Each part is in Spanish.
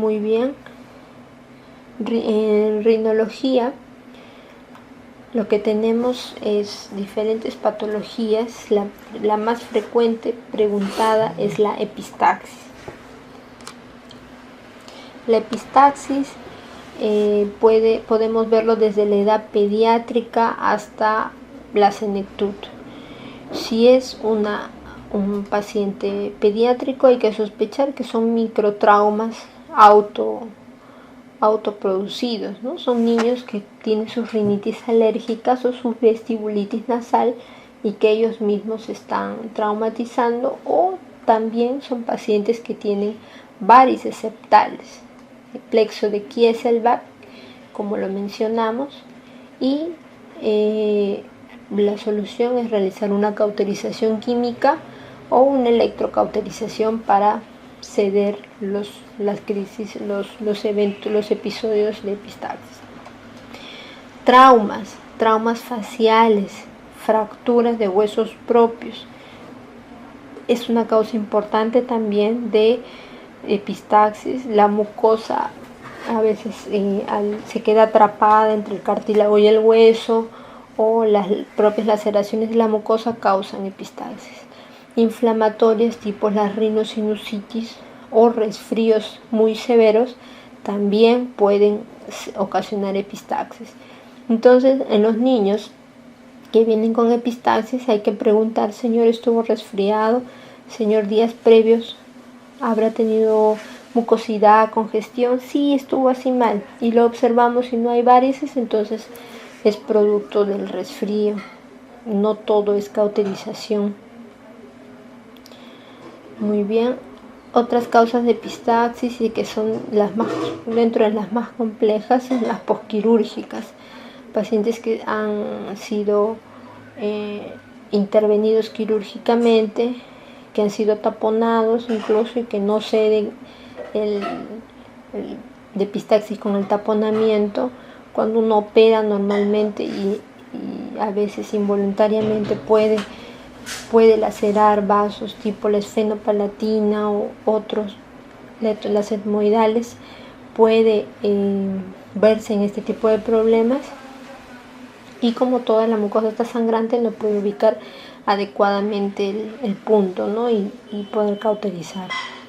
Muy bien. En rinología lo que tenemos es diferentes patologías. La más frecuente preguntada es la epistaxis. La epistaxis podemos verlo desde la edad pediátrica hasta la senectud. Si es un paciente pediátrico, hay que sospechar que son microtraumas autoproducidos, ¿no? Son niños que tienen sus rinitis alérgicas o su vestibulitis nasal y que ellos mismos se están traumatizando, o también son pacientes que tienen varices septales, el plexo de Kieselbach, como lo mencionamos, y la solución es realizar una cauterización química o una electrocauterización para ceder las crisis, los eventos, los episodios de epistaxis. Traumas faciales, fracturas de huesos propios. Es una causa importante también de epistaxis. La mucosa a veces se queda atrapada entre el cartílago y el hueso, o las propias laceraciones de la mucosa causan epistaxis. Inflamatorias tipo la rinosinusitis o resfríos muy severos también pueden ocasionar epistaxis. Entonces, en los niños que vienen con epistaxis hay que preguntar: señor, ¿estuvo resfriado? Señor, días previos habrá tenido mucosidad, congestión. Sí, estuvo así mal, y lo observamos y no hay varices, entonces es producto del resfrío. No todo es cauterización. Muy bien. Otras causas de epistaxis, y que son dentro de las más complejas, son las posquirúrgicas. Pacientes que han sido intervenidos quirúrgicamente, que han sido taponados incluso y que no ceden el de epistaxis con el taponamiento. Cuando uno opera normalmente y a veces involuntariamente puede lacerar vasos tipo la esfenopalatina o otros, las etmoidales, puede verse en este tipo de problemas, y como toda la mucosa está sangrante no puede ubicar adecuadamente el punto, ¿no? y poder cauterizar.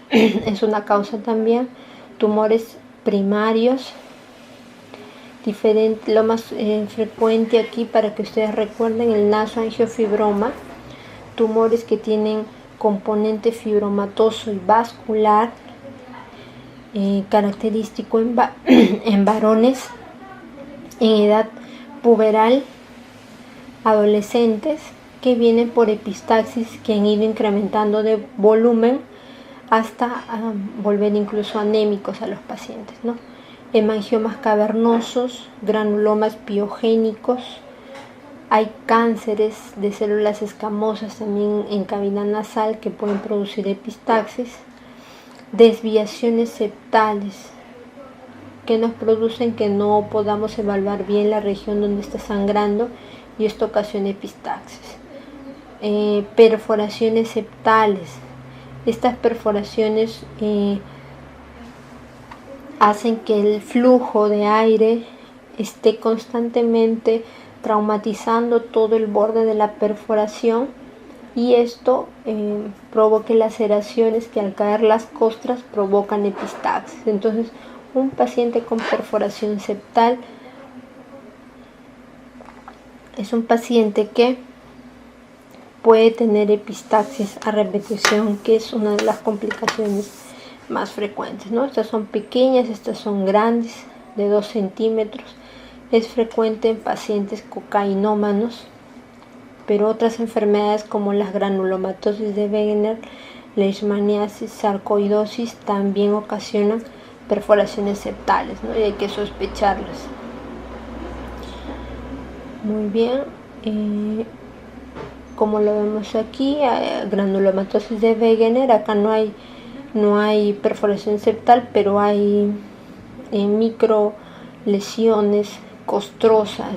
Es una causa también. Tumores primarios, lo más frecuente aquí, para que ustedes recuerden, el nasoangiofibroma. Tumores que tienen componente fibromatoso y vascular, característico en varones en edad puberal, adolescentes, que vienen por epistaxis, que han ido incrementando de volumen hasta volver incluso anémicos a los pacientes, ¿no? Hemangiomas cavernosos, granulomas piogénicos. Hay cánceres de células escamosas también en cavidad nasal que pueden producir epistaxis. Desviaciones septales que nos producen que no podamos evaluar bien la región donde está sangrando, y esto ocasiona epistaxis. Perforaciones septales. Estas perforaciones hacen que el flujo de aire esté constantemente traumatizando todo el borde de la perforación, y esto provoca laceraciones que al caer las costras provocan epistaxis. Entonces, un paciente con perforación septal es un paciente que puede tener epistaxis a repetición, que es una de las complicaciones más frecuentes, ¿no? Estas son pequeñas, estas son grandes, de 2 centímetros. Es frecuente en pacientes cocainómanos, pero otras enfermedades como las granulomatosis de Wegener, leishmaniasis, sarcoidosis también ocasionan perforaciones septales, ¿no? Y hay que sospecharlas. Muy bien. Como lo vemos aquí, granulomatosis de Wegener. Acá no hay perforación septal, pero hay micro lesiones costrosas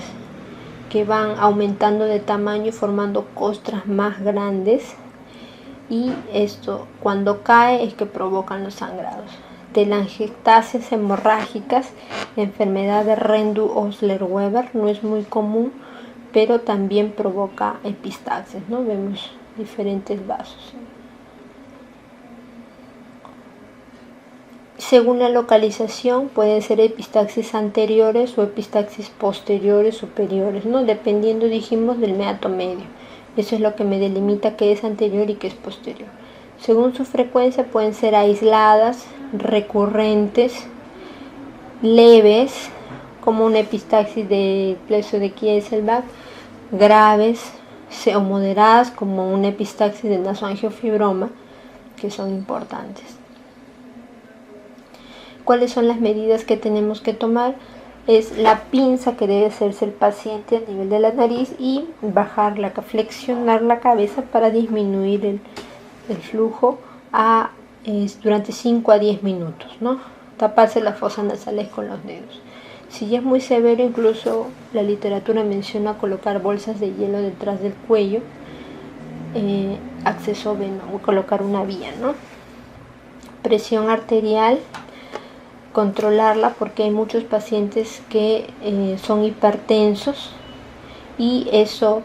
que van aumentando de tamaño y formando costras más grandes, y esto cuando cae es que provocan los sangrados. telangiectasias hemorrágicas, enfermedad de Rendu-Osler-Weber, no es muy común, pero también provoca epistaxis, ¿no? Vemos diferentes vasos. Según la localización, pueden ser epistaxis anteriores o epistaxis posteriores superiores, ¿no? Dependiendo, dijimos, del meato medio. Eso es lo que me delimita qué es anterior y qué es posterior. Según su frecuencia, pueden ser aisladas, recurrentes, leves, como una epistaxis de plexo de Kieselbach, graves o moderadas, como una epistaxis de nasoangiofibroma, que son importantes. ¿Cuáles son las medidas que tenemos que tomar? Es la pinza que debe hacerse el paciente a nivel de la nariz y flexionar la cabeza para disminuir el flujo durante 5 a 10 minutos, ¿no? Taparse las fosas nasales con los dedos. Si ya es muy severo, incluso la literatura menciona colocar bolsas de hielo detrás del cuello, acceso venoso, colocar una vía, ¿no? Presión arterial, controlarla porque hay muchos pacientes que son hipertensos y eso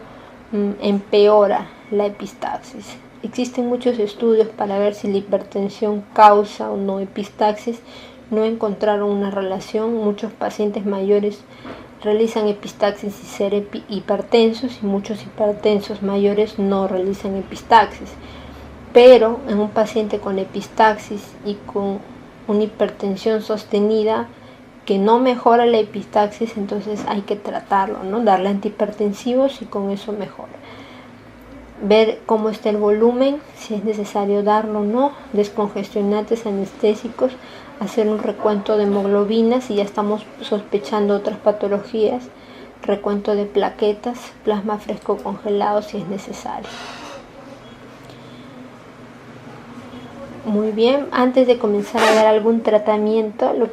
empeora la epistaxis. Existen muchos estudios para ver si la hipertensión causa o no epistaxis. No encontraron una relación. Muchos pacientes mayores realizan epistaxis y ser hipertensos, y muchos hipertensos mayores no realizan epistaxis. Pero en un paciente con epistaxis y con una hipertensión sostenida que no mejora la epistaxis, entonces hay que tratarlo, ¿no? Darle antihipertensivos y con eso mejora. Ver cómo está el volumen, si es necesario darlo o no, descongestionantes anestésicos, hacer un recuento de hemoglobina si ya estamos sospechando otras patologías, recuento de plaquetas, plasma fresco congelado si es necesario. Muy bien, antes de comenzar a dar algún tratamiento, lo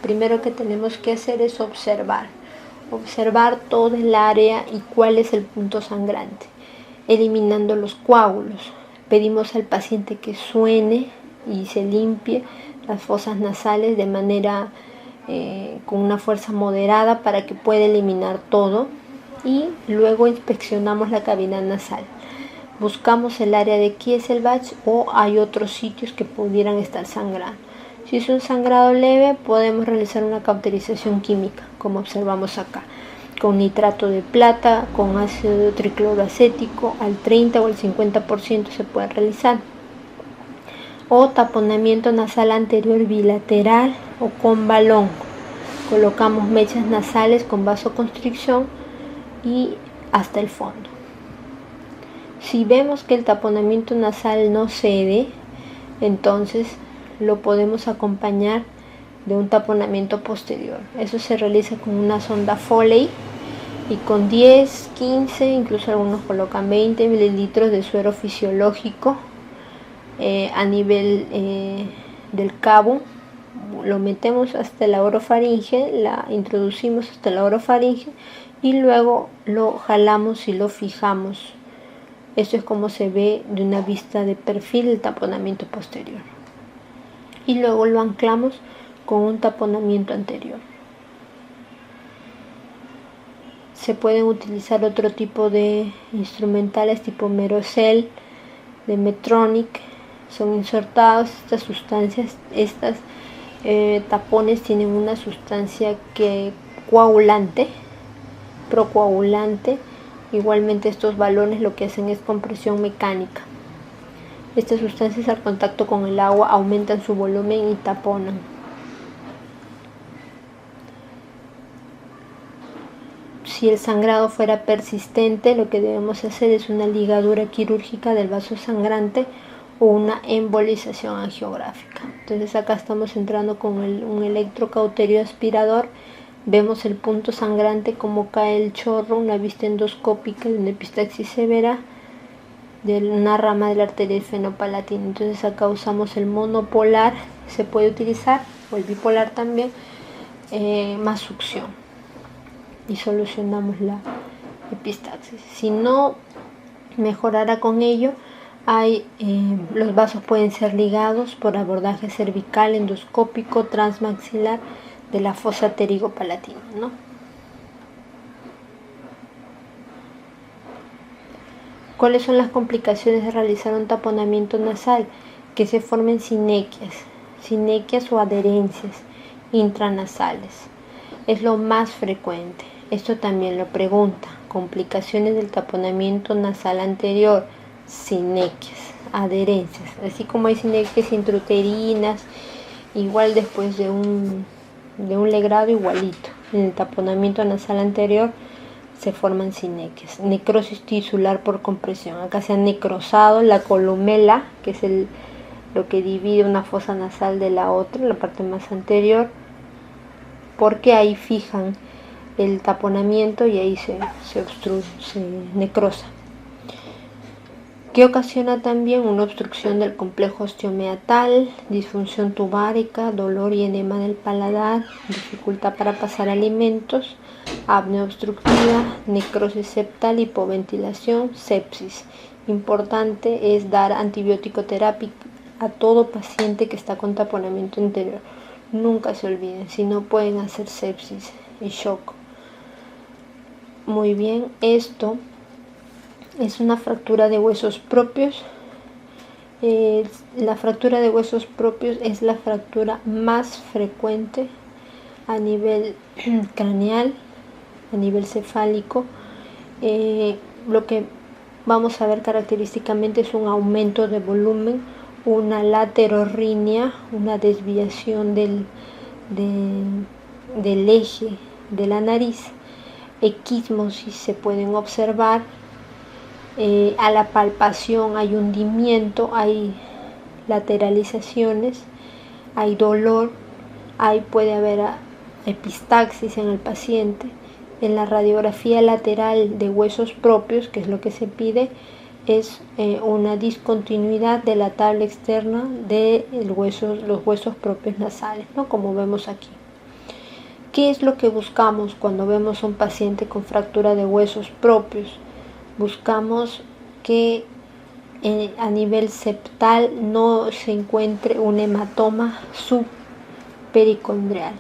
primero que tenemos que hacer es observar toda el área y cuál es el punto sangrante, eliminando los coágulos. Pedimos al paciente que suene y se limpie las fosas nasales de manera con una fuerza moderada para que pueda eliminar todo, y luego inspeccionamos la cavidad nasal. Buscamos el área de Kieselbach o hay otros sitios que pudieran estar sangrando. Si es un sangrado leve, podemos realizar una cauterización química, como observamos acá, con nitrato de plata, con ácido tricloroacético, al 30 o al 50% se puede realizar. O taponamiento nasal anterior bilateral o con balón. Colocamos mechas nasales con vasoconstricción y hasta el fondo. Si vemos que el taponamiento nasal no cede, entonces lo podemos acompañar de un taponamiento posterior. Eso se realiza con una sonda Foley y con 10, 15, incluso algunos colocan 20 mililitros de suero fisiológico a nivel del cabo. Lo metemos hasta la orofaringe, la introducimos hasta la orofaringe y luego lo jalamos y lo fijamos. Esto es como se ve de una vista de perfil el taponamiento posterior. Y luego lo anclamos con un taponamiento anterior. Se pueden utilizar otro tipo de instrumentales tipo Merocel, de Medtronic. Son insertados estas sustancias, tapones tienen una sustancia procoagulante. Igualmente estos balones lo que hacen es compresión mecánica. Estas sustancias al contacto con el agua aumentan su volumen y taponan. Si el sangrado fuera persistente, lo que debemos hacer es una ligadura quirúrgica del vaso sangrante o una embolización angiográfica. Entonces acá estamos entrando con un electrocauterio aspirador. Vemos el punto sangrante, cómo cae el chorro, una vista endoscópica de una epistaxis severa de una rama de la arteria esfenopalatina. Entonces acá usamos el monopolar, se puede utilizar, o el bipolar también, más succión, y solucionamos la epistaxis. Si no mejorara con ello, Los vasos pueden ser ligados por abordaje cervical, endoscópico, transmaxilar de la fosa pterygo-palatina, ¿no? ¿Cuáles son las complicaciones de realizar un taponamiento nasal? Que se formen sinequias o adherencias intranasales. Es lo más frecuente. Esto también lo pregunta. Complicaciones del taponamiento nasal anterior, sinequias, adherencias. Así como hay sinequias intrauterinas, igual después de un legrado igualito. En el taponamiento nasal anterior se forman sinequias. Necrosis tisular por compresión. Acá se ha necrosado la columela, que es lo que divide una fosa nasal de la otra, la parte más anterior, porque ahí fijan el taponamiento y ahí se obstruye, se necrosa. Que ocasiona también una obstrucción del complejo osteomeatal, disfunción tubárica, dolor y enema del paladar, dificultad para pasar alimentos, apnea obstructiva, necrosis septal, hipoventilación, sepsis. Importante es dar antibiótico terapia a todo paciente que está con taponamiento anterior. Nunca se olviden, si no pueden hacer sepsis y shock. Muy bien, esto es una fractura de huesos propios. La fractura de huesos propios es la fractura más frecuente a nivel craneal, a nivel cefálico. Lo que vamos a ver característicamente es un aumento de volumen, una laterorrinea, una desviación del eje de la nariz, equismosis se pueden observar. A la palpación hay hundimiento, hay lateralizaciones, hay dolor, puede haber epistaxis en el paciente. En la radiografía lateral de huesos propios, que es lo que se pide, es una discontinuidad de la tabla externa de los huesos propios nasales, ¿no? Como vemos aquí. ¿Qué es lo que buscamos cuando vemos a un paciente con fractura de huesos propios? Buscamos que a nivel septal no se encuentre un hematoma subpericondrial,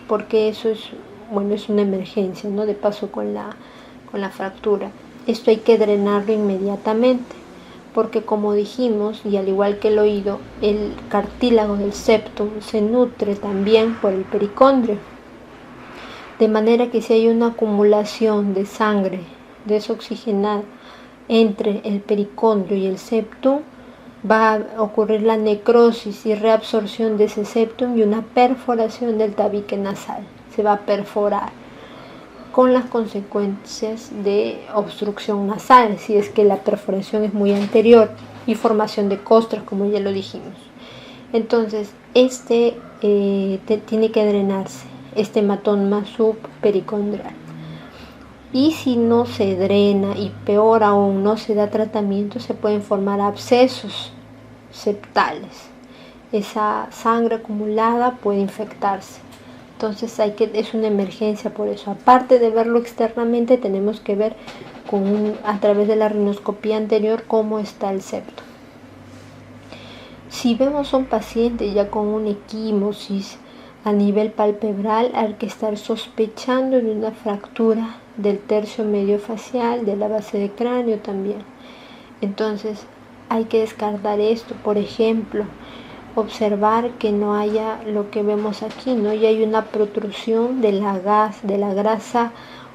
porque eso es una emergencia, ¿no? De paso con la fractura. Esto hay que drenarlo inmediatamente, porque como dijimos, y al igual que el oído, el cartílago del septum se nutre también por el pericondrio. De manera que si hay una acumulación de sangre desoxigenada entre el pericondrio y el septum, va a ocurrir la necrosis y reabsorción de ese septum y una perforación del tabique nasal. Se va a perforar con las consecuencias de obstrucción nasal, si es que la perforación es muy anterior, y formación de costras, como ya lo dijimos. Entonces, tiene que drenarse, este hematoma subpericondrial. Y si no se drena y peor aún no se da tratamiento, se pueden formar abscesos septales. Esa sangre acumulada puede infectarse. Entonces es una emergencia por eso. Aparte de verlo externamente, tenemos que ver a través de la rinoscopía anterior cómo está el septo. Si vemos a un paciente ya con una equimosis a nivel palpebral, hay que estar sospechando de una fractura del tercio medio facial, de la base de cráneo también. Entonces hay que descartar esto. Por ejemplo, observar que no haya lo que vemos aquí, ¿no? Y hay una protrusión de la grasa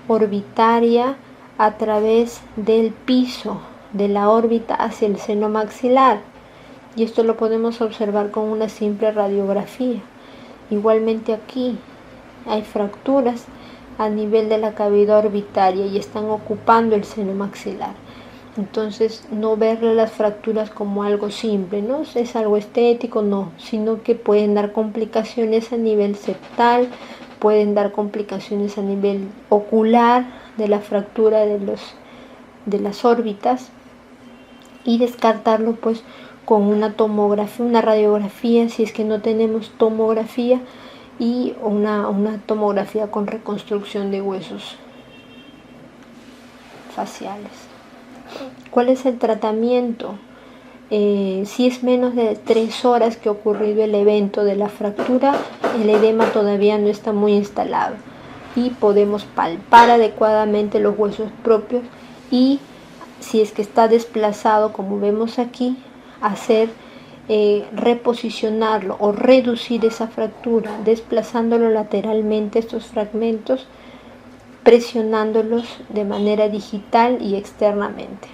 orbitaria a través del piso de la órbita hacia el seno maxilar. Y esto lo podemos observar con una simple radiografía. Igualmente aquí hay fracturas a nivel de la cavidad orbitaria y están ocupando el seno maxilar. Entonces, no verle las fracturas como algo simple, ¿no? Es algo estético, no, sino que pueden dar complicaciones a nivel septal, pueden dar complicaciones a nivel ocular de la fractura de las órbitas, y descartarlo pues con una tomografía, una radiografía, si es que no tenemos tomografía, y una tomografía con reconstrucción de huesos faciales. ¿Cuál es el tratamiento? Si es menos de 3 horas que ha ocurrido el evento de la fractura, el edema todavía no está muy instalado y podemos palpar adecuadamente los huesos propios, y si es que está desplazado, como vemos aquí, hacer reposicionarlo o reducir esa fractura, desplazándolo lateralmente estos fragmentos, presionándolos de manera digital y externamente.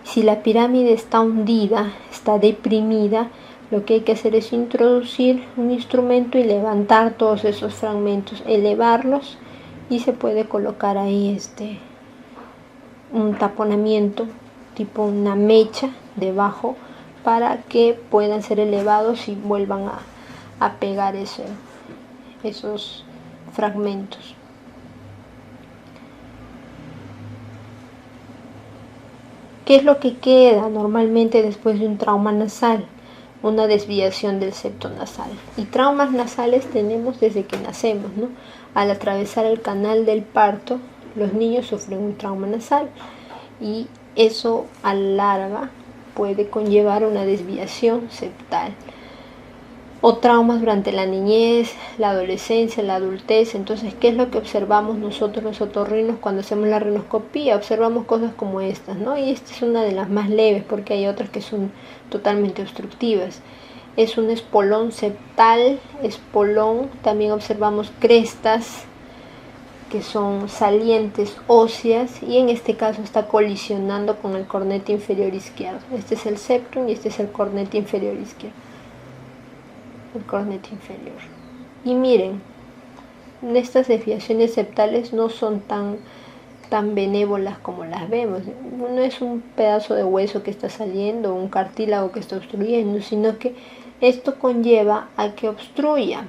Si la pirámide está hundida, está deprimida, lo que hay que hacer es introducir un instrumento y levantar todos esos fragmentos, elevarlos, y se puede colocar ahí un taponamiento tipo una mecha debajo para que puedan ser elevados y vuelvan a pegar esos fragmentos. ¿Qué es lo que queda normalmente después de un trauma nasal? Una desviación del septo nasal. Y traumas nasales tenemos desde que nacemos, ¿no? Al atravesar el canal del parto, los niños sufren un trauma nasal, y eso a la larga puede conllevar una desviación septal. O traumas durante la niñez, la adolescencia, la adultez. Entonces, ¿qué es lo que observamos nosotros los otorrinos cuando hacemos la rinoscopía? Observamos cosas como estas, ¿no? Y esta es una de las más leves, porque hay otras que son totalmente obstructivas. Es un espolón septal, espolón. También observamos crestas, que son salientes óseas, y en este caso está colisionando con el cornete inferior izquierdo. Este es el septum y este es el cornete inferior izquierdo. El cornete inferior. Y miren, estas desviaciones septales no son tan benévolas como las vemos. No es un pedazo de hueso que está saliendo, un cartílago que está obstruyendo, sino que esto conlleva a que obstruya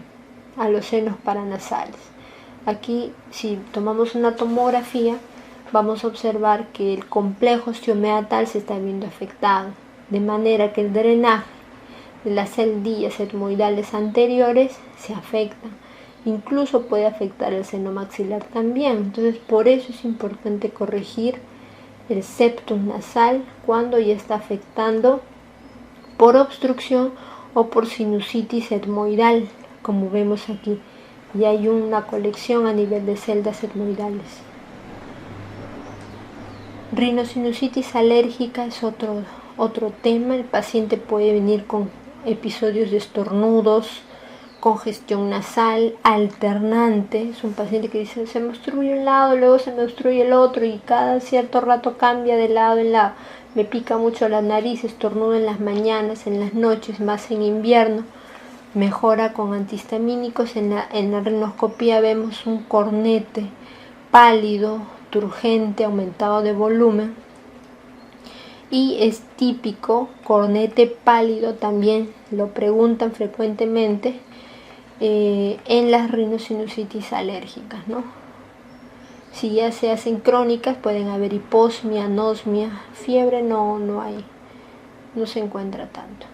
a los senos paranasales. Aquí, si tomamos una tomografía, vamos a observar que el complejo osteomeatal se está viendo afectado, de manera que el drenaje de las celdillas etmoidales anteriores se afectan. Incluso puede afectar el seno maxilar también. Entonces, por eso es importante corregir el septum nasal cuando ya está afectando por obstrucción o por sinusitis etmoidal, como vemos aquí. Y hay una colección a nivel de celdas etmoidales. Rinosinusitis alérgica es otro tema. El paciente puede venir con episodios de estornudos, congestión nasal alternante. Es un paciente que dice: se me obstruye un lado, luego se me obstruye el otro, y cada cierto rato cambia de lado en lado. Me pica mucho la nariz, estornudo en las mañanas, en las noches, más en invierno. Mejora con antihistamínicos. En la rinoscopía vemos un cornete pálido, turgente, aumentado de volumen, y es típico cornete pálido, también lo preguntan frecuentemente en las rinosinusitis alérgicas, ¿no? Si ya se hacen crónicas, pueden haber hiposmia, anosmia, fiebre no hay, no se encuentra tanto.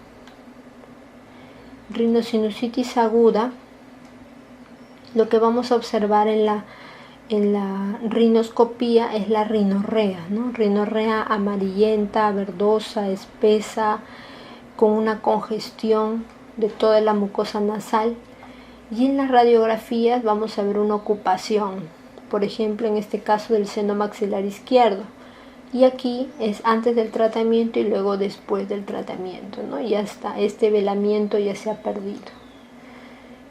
Rinosinusitis aguda, lo que vamos a observar en la rinoscopía es la rinorrea, ¿no? Rinorrea amarillenta, verdosa, espesa, con una congestión de toda la mucosa nasal. Y en las radiografías vamos a ver una ocupación, por ejemplo en este caso del seno maxilar izquierdo, y aquí es antes del tratamiento y luego después del tratamiento, ¿no? Ya está, este velamiento ya se ha perdido.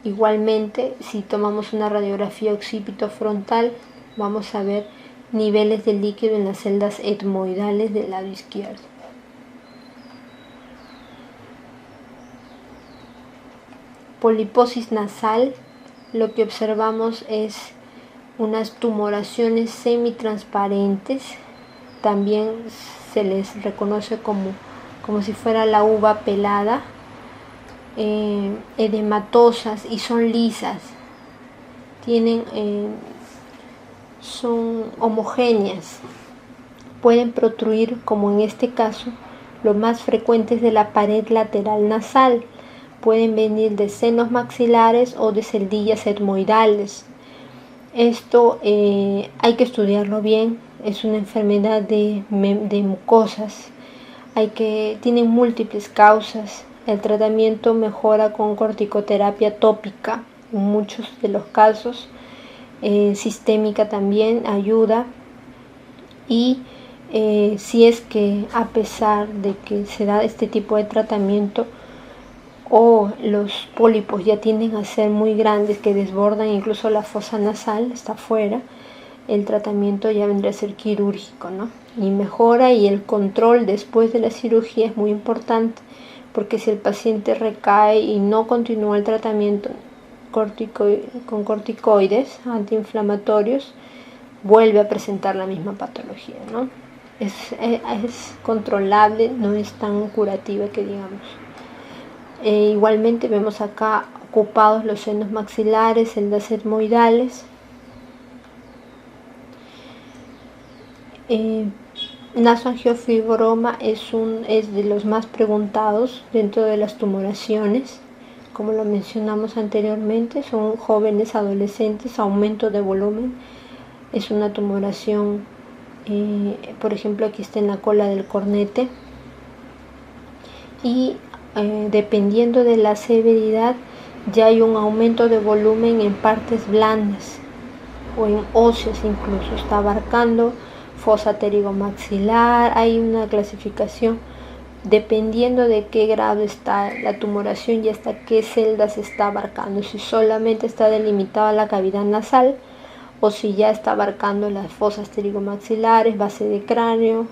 Igualmente, si tomamos una radiografía occipitofrontal, vamos a ver niveles de líquido en las celdas etmoidales del lado izquierdo. Poliposis nasal, lo que observamos es unas tumoraciones semitransparentes. También se les reconoce como si fuera la uva pelada. Edematosas, y son lisas, son homogéneas, pueden protruir, como en este caso, lo más frecuente es de la pared lateral nasal, pueden venir de senos maxilares o de celdillas etmoidales. Esto hay que estudiarlo bien, es una enfermedad de mucosas. Tienen múltiples causas. El tratamiento mejora con corticoterapia tópica en muchos de los casos, sistémica también ayuda, y si es que a pesar de que se da este tipo de tratamiento o los pólipos ya tienden a ser muy grandes que desbordan incluso la fosa nasal, está afuera, el tratamiento ya vendría a ser quirúrgico, ¿no? Y mejora, y el control después de la cirugía es muy importante, porque si el paciente recae y no continúa el tratamiento con corticoides antiinflamatorios, vuelve a presentar la misma patología, ¿no? Es controlable, no es tan curativa que digamos. Igualmente vemos acá ocupados los senos maxilares, celdas etmoidales. Nasoangiofibroma es de los más preguntados dentro de las tumoraciones. Como lo mencionamos anteriormente, son jóvenes, adolescentes, aumento de volumen. Es una tumoración, por ejemplo, aquí está en la cola del cornete. Y dependiendo de la severidad, ya hay un aumento de volumen en partes blandas o en óseos incluso. Está abarcando fosa pterigomaxilar. Hay una clasificación dependiendo de qué grado está la tumoración y hasta qué celdas está abarcando. Si solamente está delimitada la cavidad nasal o si ya está abarcando las fosas pterigomaxilares, base de cráneo,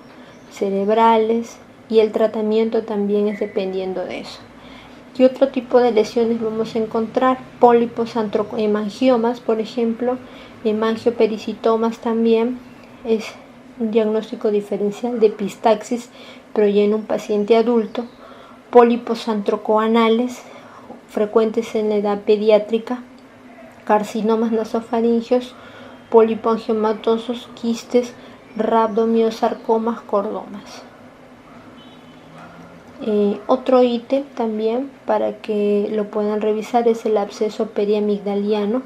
cerebrales, y el tratamiento también es dependiendo de eso. ¿Qué otro tipo de lesiones vamos a encontrar? Pólipos hemangiomas, por ejemplo, hemangiopericitomas también. Es un diagnóstico diferencial de epistaxis, pero ya en un paciente adulto. Pólipos antrocoanales, frecuentes en la edad pediátrica. Carcinomas nasofaringeos, polipoangiomatosos, quistes, rhabdomiosarcomas, cordomas. Otro ítem también para que lo puedan revisar es el absceso periamigdaliano.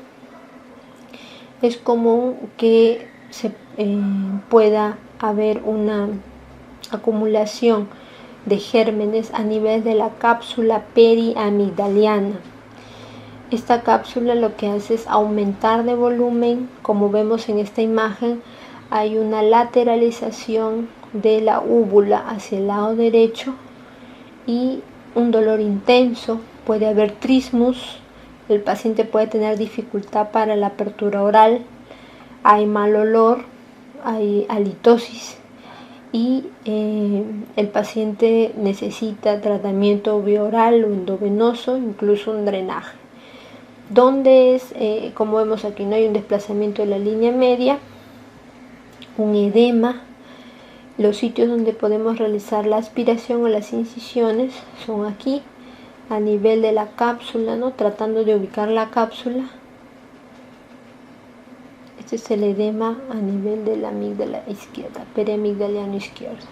Es común que pueda haber una acumulación de gérmenes a nivel de la cápsula periamigdaliana. Esta cápsula lo que hace es aumentar de volumen. Como vemos en esta imagen, hay una lateralización de la úvula hacia el lado derecho y un dolor intenso. Puede haber trismus, el paciente puede tener dificultad para la apertura oral, hay mal olor, hay halitosis, y el paciente necesita tratamiento bioral o endovenoso, incluso un drenaje. Donde es, como vemos aquí, no hay un desplazamiento de la línea media, un edema. Los sitios donde podemos realizar la aspiración o las incisiones son aquí, a nivel de la cápsula, ¿no? Tratando de ubicar la cápsula. Este es el edema a nivel de la amígdala izquierda, periamigdaliano izquierdo.